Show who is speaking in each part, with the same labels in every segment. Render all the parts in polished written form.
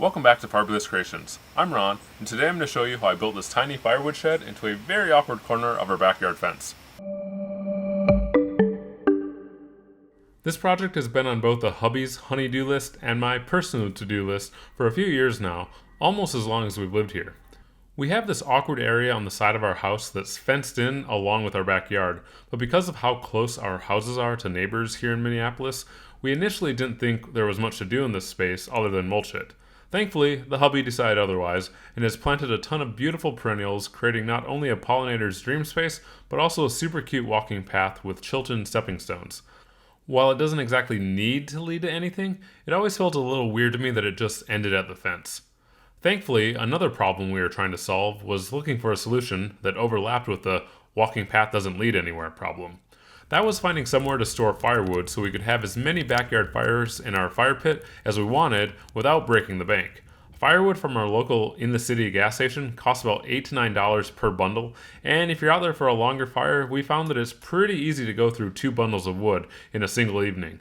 Speaker 1: Welcome back to Farbulous Creations. I'm Ron, and today I'm going to show you how I built this tiny firewood shed into a very awkward corner of our backyard fence. This project has been on both the hubby's honey-do list and my personal to-do list for a few years now, almost as long as we've lived here. We have this awkward area on the side of our house that's fenced in along with our backyard, but because of how close our houses are to neighbors here in Minneapolis, we initially didn't think there was much to do in this space other than mulch it. Thankfully, the hubby decided otherwise and has planted a ton of beautiful perennials, creating not only a pollinator's dream space, but also a super cute walking path with Chilton stepping stones. While it doesn't exactly need to lead to anything, it always felt a little weird to me that it just ended at the fence. Thankfully, another problem we were trying to solve was looking for a solution that overlapped with the walking path doesn't lead anywhere problem. That was finding somewhere to store firewood so we could have as many backyard fires in our fire pit as we wanted without breaking the bank. Firewood from our local in-the-city gas station costs about $8 to $9 per bundle, and if you're out there for a longer fire, we found that it's pretty easy to go through 2 bundles of wood in a single evening.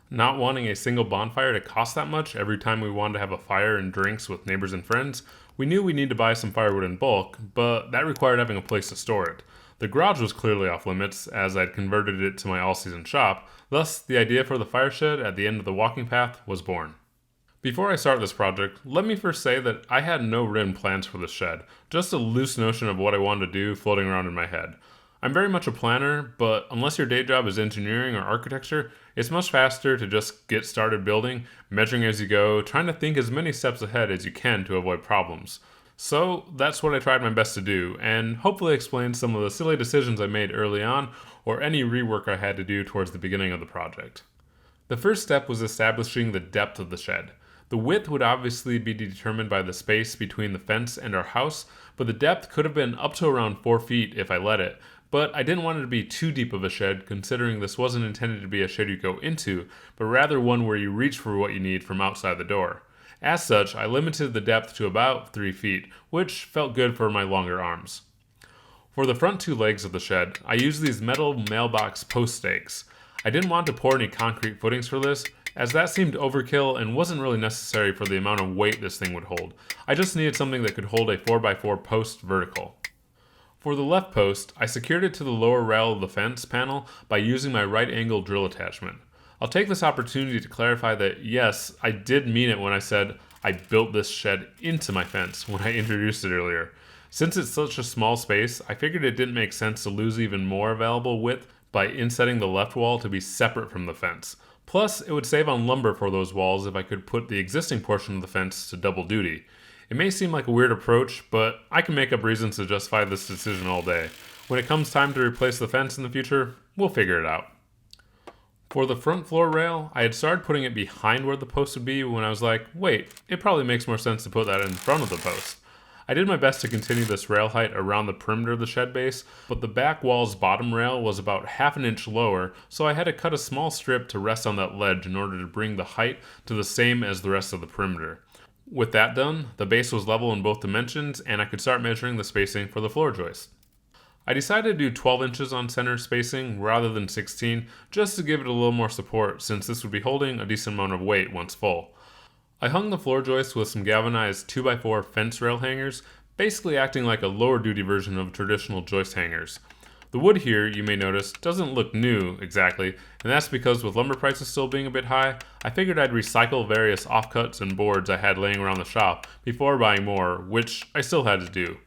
Speaker 1: Not wanting a single bonfire to cost that much every time we wanted to have a fire and drinks with neighbors and friends, we knew we needed to buy some firewood in bulk, but that required having a place to store it. The garage was clearly off limits as I'd converted it to my all-season shop, thus the idea for the fire shed at the end of the walking path was born. Before I start this project, let me first say that I had no written plans for the shed, just a loose notion of what I wanted to do floating around in my head. I'm very much a planner, but unless your day job is engineering or architecture, it's much faster to just get started building, measuring as you go, trying to think as many steps ahead as you can to avoid problems. So that's what I tried my best to do, and hopefully explain some of the silly decisions I made early on, or any rework I had to do towards the beginning of the project. The first step was establishing the depth of the shed. The width would obviously be determined by the space between the fence and our house, but the depth could have been up to around 4 feet if I let it. But I didn't want it to be too deep of a shed, considering this wasn't intended to be a shed you go into, but rather one where you reach for what you need from outside the door. As such, I limited the depth to about 3 feet, which felt good for my longer arms. For the front 2 legs of the shed, I used these metal mailbox post stakes. I didn't want to pour any concrete footings for this, as that seemed overkill and wasn't really necessary for the amount of weight this thing would hold. I just needed something that could hold a 4x4 post vertical. For the left post, I secured it to the lower rail of the fence panel by using my right angle drill attachment. I'll take this opportunity to clarify that yes, I did mean it when I said I built this shed into my fence when I introduced it earlier. Since it's such a small space, I figured it didn't make sense to lose even more available width by insetting the left wall to be separate from the fence. Plus, it would save on lumber for those walls if I could put the existing portion of the fence to double duty. It may seem like a weird approach, but I can make up reasons to justify this decision all day. When it comes time to replace the fence in the future, we'll figure it out. For the front floor rail, I had started putting it behind where the post would be when I was like, wait, it probably makes more sense to put that in front of the post. I did my best to continue this rail height around the perimeter of the shed base, but the back wall's bottom rail was about half an inch lower, so I had to cut a small strip to rest on that ledge in order to bring the height to the same as the rest of the perimeter. With that done, the base was level in both dimensions, and I could start measuring the spacing for the floor joist. I decided to do 12 inches on center spacing rather than 16, just to give it a little more support since this would be holding a decent amount of weight once full. I hung the floor joist with some galvanized 2x4 fence rail hangers, basically acting like a lower duty version of traditional joist hangers. The wood here, you may notice, doesn't look new exactly, and that's because with lumber prices still being a bit high, I figured I'd recycle various offcuts and boards I had laying around the shop before buying more, which I still had to do.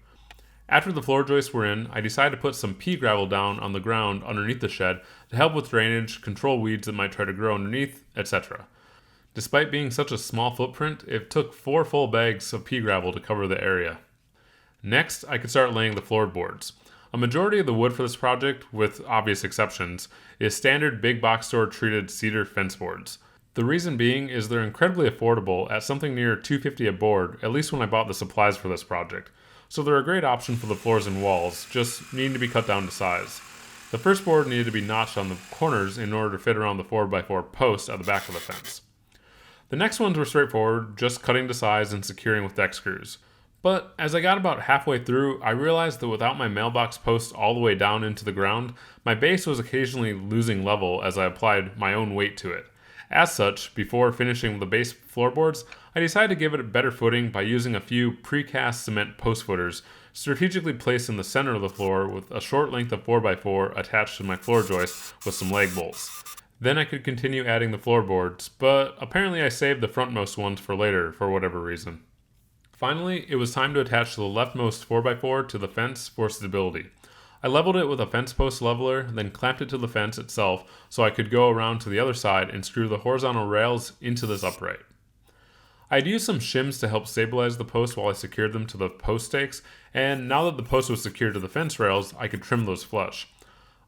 Speaker 1: After the floor joists were in, I decided to put some pea gravel down on the ground underneath the shed to help with drainage, control weeds that might try to grow underneath, etc. Despite being such a small footprint, it took 4 full bags of pea gravel to cover the area. Next, I could start laying the floorboards. A majority of the wood for this project, with obvious exceptions, is standard big box store treated cedar fence boards. The reason being is they're incredibly affordable at something near $250 a board, at least when I bought the supplies for this project. So they're a great option for the floors and walls, just needing to be cut down to size. The first board needed to be notched on the corners in order to fit around the 4x4 post at the back of the fence. The next ones were straightforward, just cutting to size and securing with deck screws. But as I got about halfway through, I realized that without my mailbox post all the way down into the ground, my base was occasionally losing level as I applied my own weight to it. As such, before finishing the base floorboards, I decided to give it a better footing by using a few precast cement post footers strategically placed in the center of the floor with a short length of 4x4 attached to my floor joist with some leg bolts. Then I could continue adding the floorboards, but apparently I saved the frontmost ones for later for whatever reason. Finally, it was time to attach the leftmost 4x4 to the fence for stability. I leveled it with a fence post leveler, then clamped it to the fence itself so I could go around to the other side and screw the horizontal rails into this upright. I had used some shims to help stabilize the posts while I secured them to the post stakes, and now that the post was secured to the fence rails, I could trim those flush.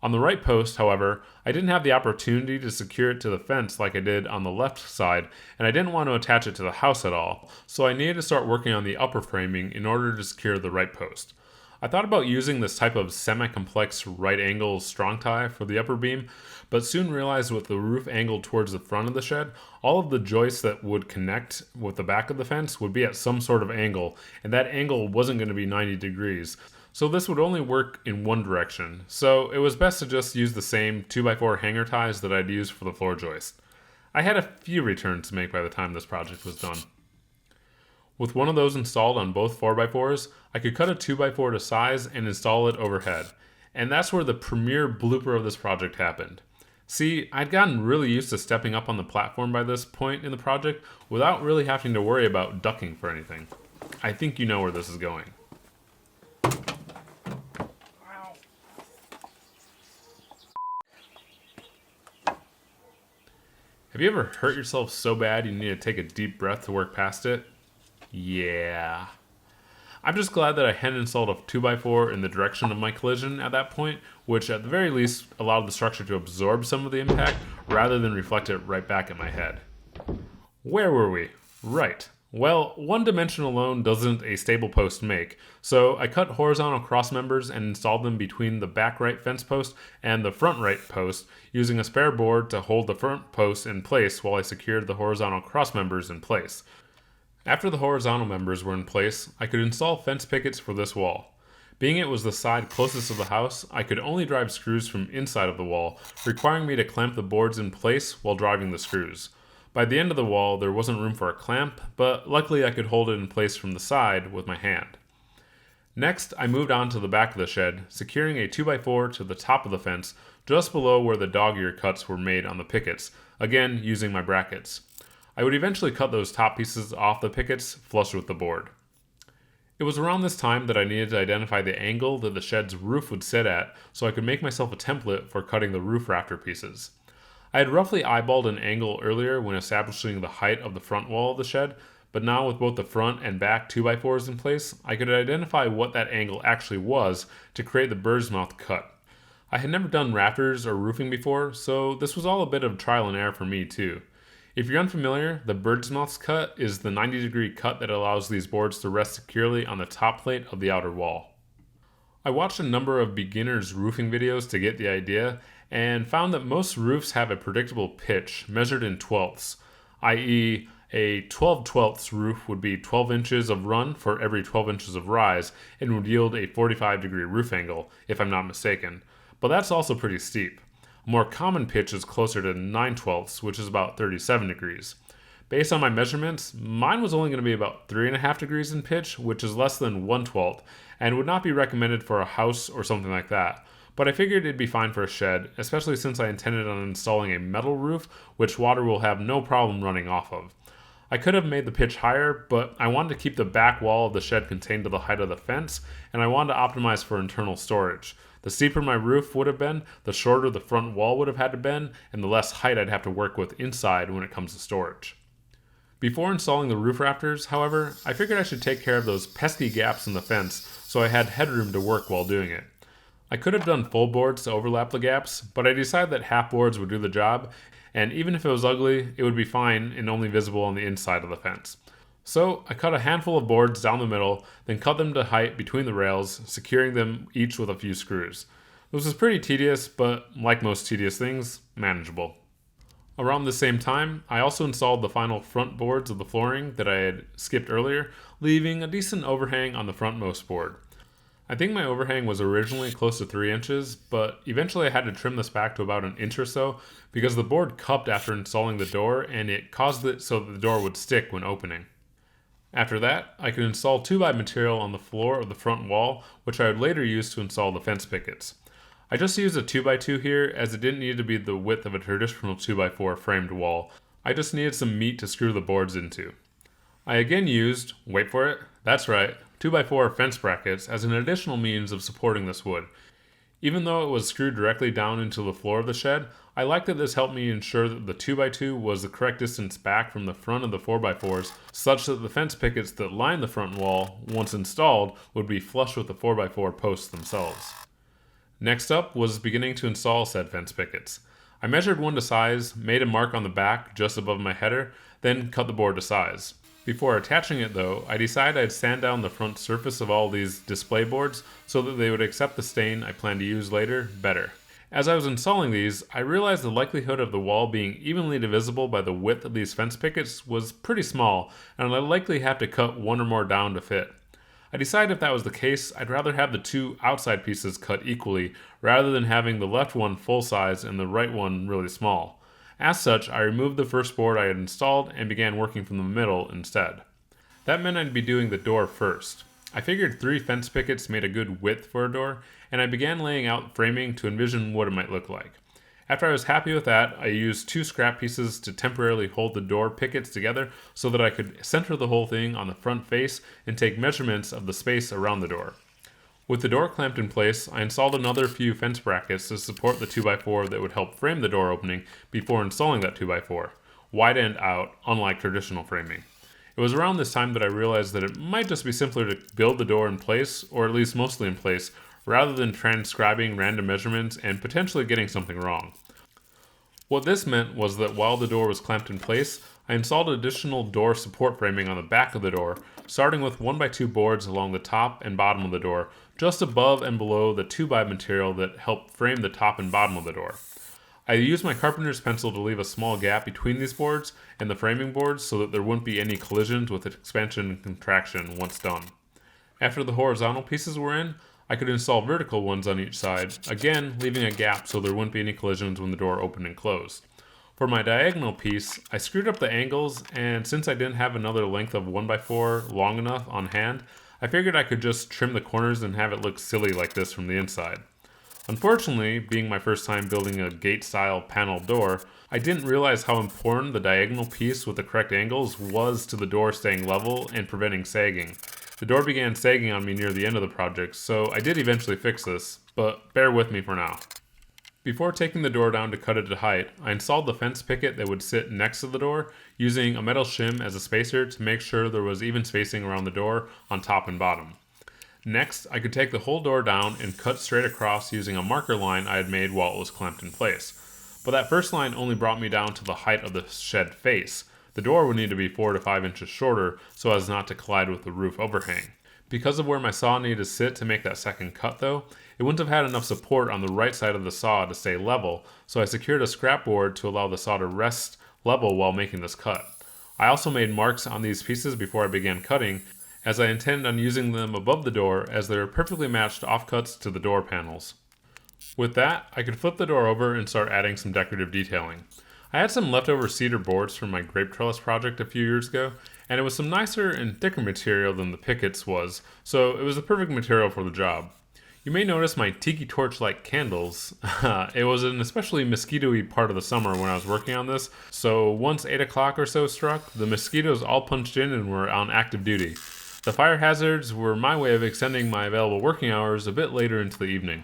Speaker 1: On the right post, however, I didn't have the opportunity to secure it to the fence like I did on the left side, and I didn't want to attach it to the house at all, so I needed to start working on the upper framing in order to secure the right post. I thought about using this type of semi-complex right-angle strong tie for the upper beam, but soon realized with the roof angled towards the front of the shed, all of the joists that would connect with the back of the fence would be at some sort of angle, and that angle wasn't going to be 90 degrees. So this would only work in one direction, so it was best to just use the same 2x4 hanger ties that I'd used for the floor joist. I had a few returns to make by the time this project was done. With one of those installed on both 4x4s, I could cut a 2x4 to size and install it overhead. And that's where the premier blooper of this project happened. See, I'd gotten really used to stepping up on the platform by this point in the project without really having to worry about ducking for anything. I think you know where this is going. Have you ever hurt yourself so bad you need to take a deep breath to work past it? Yeah. I'm just glad that I hadn't installed a 2x4 in the direction of my collision at that point, which at the very least allowed the structure to absorb some of the impact rather than reflect it right back at my head. Where were we? Right. Well, one dimension alone doesn't a stable post make, so I cut horizontal cross members and installed them between the back right fence post and the front right post, using a spare board to hold the front post in place while I secured the horizontal cross members in place. After the horizontal members were in place, I could install fence pickets for this wall. Being it was the side closest to the house, I could only drive screws from inside of the wall, requiring me to clamp the boards in place while driving the screws. By the end of the wall, there wasn't room for a clamp, but luckily I could hold it in place from the side with my hand. Next, I moved on to the back of the shed, securing a 2x4 to the top of the fence, just below where the dog ear cuts were made on the pickets, again using my brackets. I would eventually cut those top pieces off the pickets flush with the board. It was around this time that I needed to identify the angle that the shed's roof would sit at so I could make myself a template for cutting the roof rafter pieces. I had roughly eyeballed an angle earlier when establishing the height of the front wall of the shed, but now with both the front and back 2x4s in place, I could identify what that angle actually was to create the bird's mouth cut. I had never done rafters or roofing before, so this was all a bit of trial and error for me too. If you're unfamiliar, the bird's mouth cut is the 90-degree cut that allows these boards to rest securely on the top plate of the outer wall. I watched a number of beginners' roofing videos to get the idea, and found that most roofs have a predictable pitch measured in twelfths, i.e. a 12/12ths roof would be 12 inches of run for every 12 inches of rise and would yield a 45-degree roof angle, if I'm not mistaken. But that's also pretty steep. A more common pitch is closer to 9/12ths, which is about 37 degrees. Based on my measurements, mine was only going to be about 3.5 degrees in pitch, which is less than 1/12th, and would not be recommended for a house or something like that. But I figured it'd be fine for a shed, especially since I intended on installing a metal roof, which water will have no problem running off of. I could have made the pitch higher, but I wanted to keep the back wall of the shed contained to the height of the fence, and I wanted to optimize for internal storage. The steeper my roof would have been, the shorter the front wall would have had to been, and the less height I'd have to work with inside when it comes to storage. Before installing the roof rafters, however, I figured I should take care of those pesky gaps in the fence so I had headroom to work while doing it. I could have done full boards to overlap the gaps, but I decided that half boards would do the job, and even if it was ugly, it would be fine and only visible on the inside of the fence. So I cut a handful of boards down the middle, then cut them to height between the rails, securing them each with a few screws. This was pretty tedious, but like most tedious things, manageable. Around the same time, I also installed the final front boards of the flooring that I had skipped earlier, leaving a decent overhang on the frontmost board. I think my overhang was originally close to 3 inches, but eventually I had to trim this back to about an inch or so because the board cupped after installing the door and it caused it so that the door would stick when opening. After that, I could install 2x material on the floor of the front wall, which I would later use to install the fence pickets. I just used a 2x2 here as it didn't need to be the width of a traditional 2x4 framed wall. I just needed some meat to screw the boards into. I again used, wait for it, that's right, 2x4 fence brackets as an additional means of supporting this wood. Even though it was screwed directly down into the floor of the shed, I liked that this helped me ensure that the 2x2 was the correct distance back from the front of the 4x4s, such that the fence pickets that line the front wall, once installed, would be flush with the 4x4 posts themselves. Next up was beginning to install said fence pickets. I measured one to size, made a mark on the back just above my header, then cut the board to size. Before attaching it though, I decided I'd sand down the front surface of all these display boards so that they would accept the stain I plan to use later better. As I was installing these, I realized the likelihood of the wall being evenly divisible by the width of these fence pickets was pretty small, and I'd likely have to cut one or more down to fit. I decided if that was the case, I'd rather have the two outside pieces cut equally rather than having the left one full size and the right one really small. As such, I removed the first board I had installed and began working from the middle instead. That meant I'd be doing the door first. I figured 3 fence pickets made a good width for a door, and I began laying out framing to envision what it might look like. After I was happy with that, I used 2 scrap pieces to temporarily hold the door pickets together so that I could center the whole thing on the front face and take measurements of the space around the door. With the door clamped in place, I installed another few fence brackets to support the 2x4 that would help frame the door opening before installing that 2x4, wide end out, unlike traditional framing. It was around this time that I realized that it might just be simpler to build the door in place, or at least mostly in place, rather than transcribing random measurements and potentially getting something wrong. What this meant was that while the door was clamped in place, I installed additional door support framing on the back of the door, starting with 1x2 boards along the top and bottom of the door, just above and below the 2x material that helped frame the top and bottom of the door. I used my carpenter's pencil to leave a small gap between these boards and the framing boards so that there wouldn't be any collisions with expansion and contraction once done. After the horizontal pieces were in, I could install vertical ones on each side, again leaving a gap so there wouldn't be any collisions when the door opened and closed. For my diagonal piece, I screwed up the angles, and since I didn't have another length of 1x4 long enough on hand, I figured I could just trim the corners and have it look silly like this from the inside. Unfortunately, being my first time building a gate-style panel door, I didn't realize how important the diagonal piece with the correct angles was to the door staying level and preventing sagging. The door began sagging on me near the end of the project, so I did eventually fix this, but bear with me for now. Before taking the door down to cut it to height, I installed the fence picket that would sit next to the door, using a metal shim as a spacer to make sure there was even spacing around the door on top and bottom. Next, I could take the whole door down and cut straight across using a marker line I had made while it was clamped in place. But that first line only brought me down to the height of the shed face. The door would need to be 4 to 5 inches shorter so as not to collide with the roof overhang. Because of where my saw needed to sit to make that second cut though, it wouldn't have had enough support on the right side of the saw to stay level, so I secured a scrap board to allow the saw to rest level while making this cut. I also made marks on these pieces before I began cutting, as I intend on using them above the door as they are perfectly matched offcuts to the door panels. With that, I could flip the door over and start adding some decorative detailing. I had some leftover cedar boards from my grape trellis project a few years ago, and it was some nicer and thicker material than the pickets was, so it was the perfect material for the job. You may notice my tiki torch-like candles. It was an especially mosquito-y part of the summer when I was working on this, so once 8 o'clock or so struck, the mosquitoes all punched in and were on active duty. The fire hazards were my way of extending my available working hours a bit later into the evening.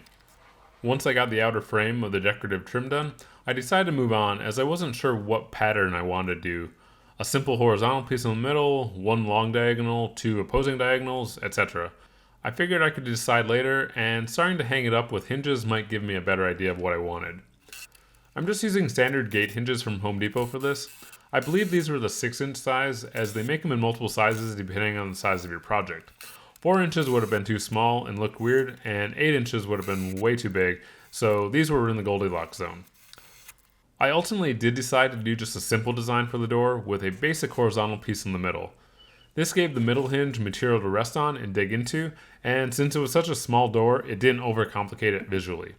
Speaker 1: Once I got the outer frame of the decorative trim done, I decided to move on as I wasn't sure what pattern I wanted to do. A simple horizontal piece in the middle, one long diagonal, 2 opposing diagonals, etc. I figured I could decide later, and starting to hang it up with hinges might give me a better idea of what I wanted. I'm just using standard gate hinges from Home Depot for this. I believe these were the 6-inch size, as they make them in multiple sizes depending on the size of your project. 4 inches would have been too small and looked weird, and 8 inches would have been way too big, so these were in the Goldilocks zone. I ultimately did decide to do just a simple design for the door with a basic horizontal piece in the middle. This gave the middle hinge material to rest on and dig into, and since it was such a small door, it didn't overcomplicate it visually.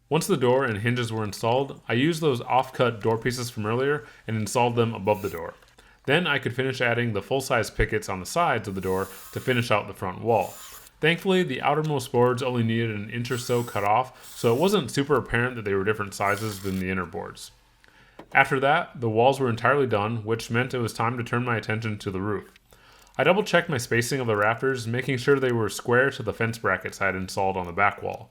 Speaker 1: Once the door and hinges were installed, I used those off-cut door pieces from earlier and installed them above the door. Then I could finish adding the full-size pickets on the sides of the door to finish out the front wall. Thankfully, the outermost boards only needed an inch or so cut off, so it wasn't super apparent that they were different sizes than the inner boards. After that, the walls were entirely done, which meant it was time to turn my attention to the roof. I double-checked my spacing of the rafters, making sure they were square to the fence brackets I had installed on the back wall.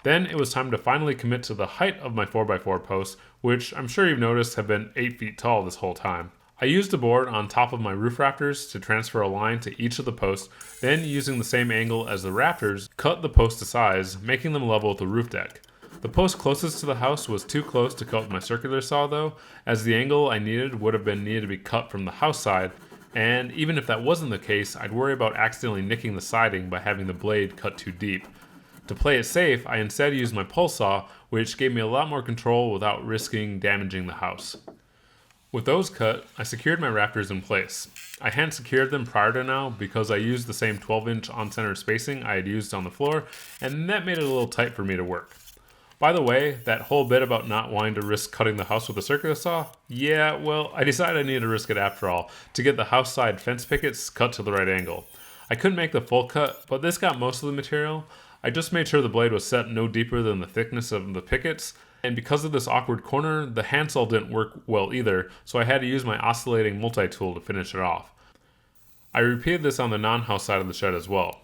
Speaker 1: Then it was time to finally commit to the height of my 4x4 posts, which I'm sure you've noticed have been 8 feet tall this whole time. I used a board on top of my roof rafters to transfer a line to each of the posts, then using the same angle as the rafters, cut the posts to size, making them level with the roof deck. The post closest to the house was too close to cut with my circular saw though, as the angle I needed would have been needed to be cut from the house side, and even if that wasn't the case, I'd worry about accidentally nicking the siding by having the blade cut too deep. To play it safe, I instead used my pulse saw, which gave me a lot more control without risking damaging the house. With those cut, I secured my rafters in place. I hadn't secured them prior to now because I used the same 12-inch on-center spacing I had used on the floor, and that made it a little tight for me to work. By the way, that whole bit about not wanting to risk cutting the house with a circular saw, I decided I needed to risk it after all to get the house side fence pickets cut to the right angle. I couldn't make the full cut, but this got most of the material. I just made sure the blade was set no deeper than the thickness of the pickets, and because of this awkward corner, the handsaw didn't work well either, so I had to use my oscillating multi-tool to finish it off. I repeated this on the non-house side of the shed as well.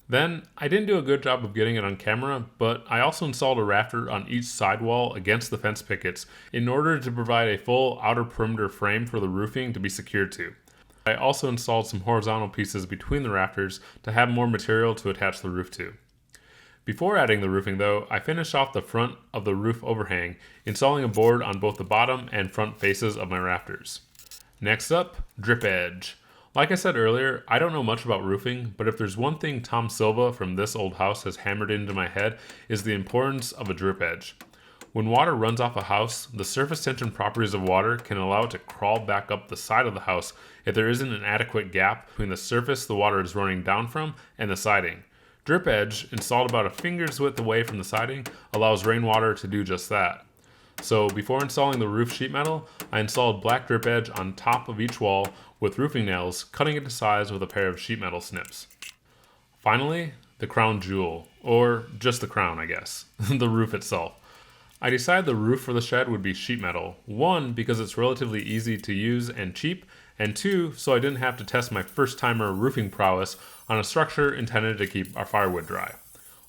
Speaker 1: Then, I didn't do a good job of getting it on camera, but I also installed a rafter on each side wall against the fence pickets in order to provide a full outer perimeter frame for the roofing to be secured to. I also installed some horizontal pieces between the rafters to have more material to attach the roof to. Before adding the roofing though, I finished off the front of the roof overhang, installing a board on both the bottom and front faces of my rafters. Next up, drip edge. Like I said earlier, I don't know much about roofing, but if there's one thing Tom Silva from This Old House has hammered into my head is the importance of a drip edge. When water runs off a house, the surface tension properties of water can allow it to crawl back up the side of the house if there isn't an adequate gap between the surface the water is running down from and the siding. Drip edge, installed about a finger's width away from the siding, allows rainwater to do just that. So before installing the roof sheet metal, I installed black drip edge on top of each wall with roofing nails, cutting it to size with a pair of sheet metal snips. Finally, the crown jewel, or just the crown I guess, the roof itself. I decided the roof for the shed would be sheet metal, 1 because it's relatively easy to use and cheap, and 2 so I didn't have to test my first timer roofing prowess on a structure intended to keep our firewood dry.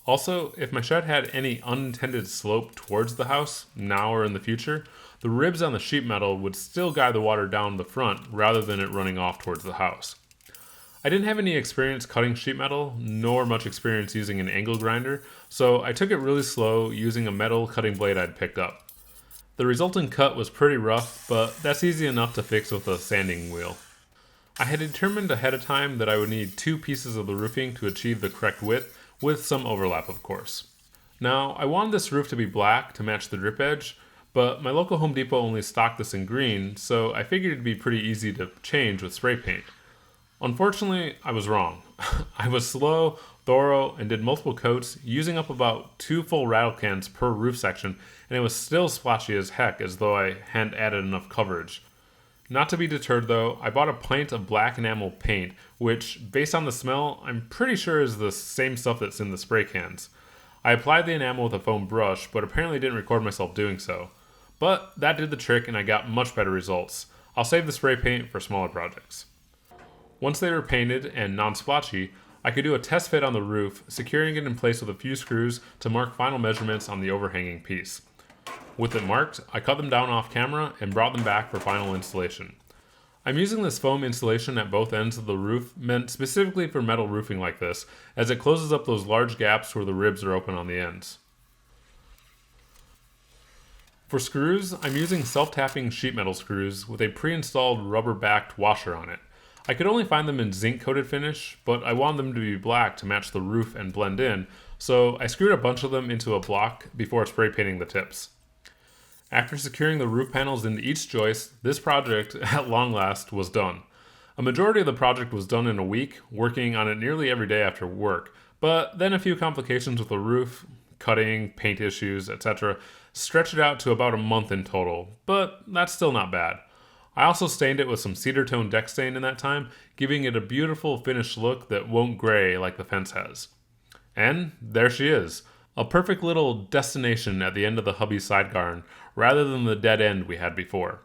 Speaker 1: Also, if my shed had any unintended slope towards the house, now or in the future, the ribs on the sheet metal would still guide the water down the front rather than it running off towards the house. I didn't have any experience cutting sheet metal, nor much experience using an angle grinder, so I took it really slow using a metal cutting blade I'd picked up. The resulting cut was pretty rough, but that's easy enough to fix with a sanding wheel. I had determined ahead of time that I would need 2 pieces of the roofing to achieve the correct width, with some overlap of course. Now, I wanted this roof to be black to match the drip edge, but my local Home Depot only stocked this in green, so I figured it'd be pretty easy to change with spray paint. Unfortunately, I was wrong. I was slow, thorough, and did multiple coats, using up about 2 full rattle cans per roof section, and it was still splashy as heck, as though I hadn't added enough coverage. Not to be deterred though, I bought a pint of black enamel paint, which, based on the smell, I'm pretty sure is the same stuff that's in the spray cans. I applied the enamel with a foam brush, but apparently didn't record myself doing so. But that did the trick and I got much better results. I'll save the spray paint for smaller projects. Once they were painted and non-splotchy, I could do a test fit on the roof, securing it in place with a few screws to mark final measurements on the overhanging piece. With it marked, I cut them down off camera and brought them back for final installation. I'm using this foam insulation at both ends of the roof, meant specifically for metal roofing like this, as it closes up those large gaps where the ribs are open on the ends. For screws, I'm using self-tapping sheet metal screws with a pre-installed rubber-backed washer on it. I could only find them in zinc-coated finish, but I wanted them to be black to match the roof and blend in, so I screwed a bunch of them into a block before spray painting the tips. After securing the roof panels into each joist, this project, at long last, was done. A majority of the project was done in a week, working on it nearly every day after work, but then a few complications with the roof, cutting, paint issues, etc. stretched it out to about a month in total, but that's still not bad. I also stained it with some cedar tone deck stain in that time, giving it a beautiful finished look that won't gray like the fence has. And there she is, a perfect little destination at the end of the hubby side garden, rather than the dead end we had before.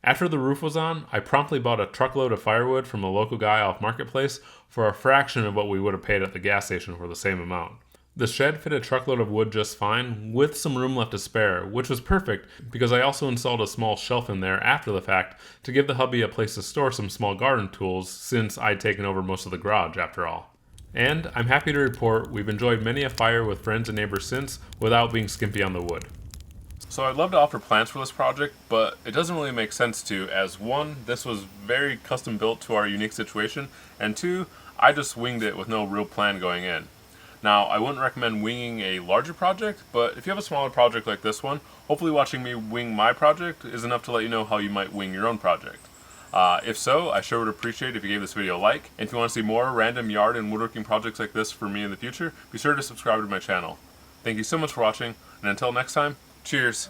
Speaker 1: After the roof was on, I promptly bought a truckload of firewood from a local guy off Marketplace for a fraction of what we would have paid at the gas station for the same amount. The shed fit a truckload of wood just fine, with some room left to spare, which was perfect because I also installed a small shelf in there after the fact to give the hubby a place to store some small garden tools since I'd taken over most of the garage after all. And I'm happy to report we've enjoyed many a fire with friends and neighbors since without being skimpy on the wood. So I'd love to offer plans for this project, but it doesn't really make sense to, as one, this was very custom built to our unique situation, and two, I just winged it with no real plan going in. Now, I wouldn't recommend winging a larger project, but if you have a smaller project like this one, hopefully watching me wing my project is enough to let you know how you might wing your own project. If so, I sure would appreciate if you gave this video a like, and if you want to see more random yard and woodworking projects like this for me in the future, be sure to subscribe to my channel. Thank you so much for watching, and until next time, cheers!